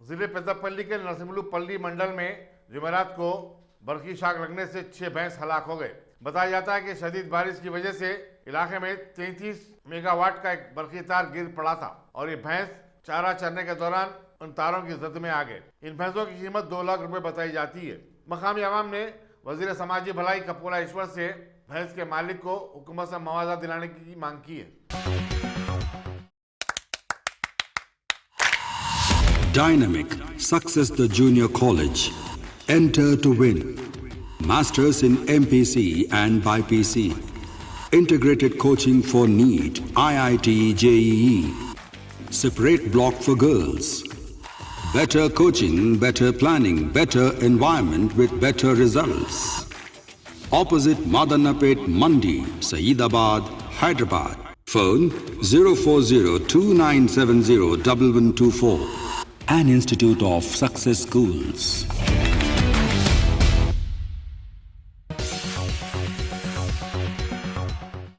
जिले पेद्दापल्ली के नरसिम्हलुपल्ली मंडल में जुमेरात को बरखी शाख लगने से 6 भैंस हलाक हो गए। बताया जाता है कि शदीद बारिश की वजह से इलाके में 33 मेगावाट का एक बरखी तार गिर पड़ा था और ये भैंस चारा चरने के दौरान उन तारों की जद में आ गए। इन भैंसों की कीमत 2 लाख रुपए बताई जाती है। मकामी आवाम ने वजीर समाजी भलाई कपूला ईश्वर से भैंस के मालिक को हुकूमत से मुआवजा दिलाने की मांग की है। Dynamic Success the Junior College. Enter to win. Masters in MPC and BPC. Integrated coaching for NEET, IIT, JEE. Separate block for girls. Better coaching, better planning, better environment with better results. Opposite Madanapet Mandi, Saeedabad, Hyderabad. Phone 04029701124. An Institute of Success Schools.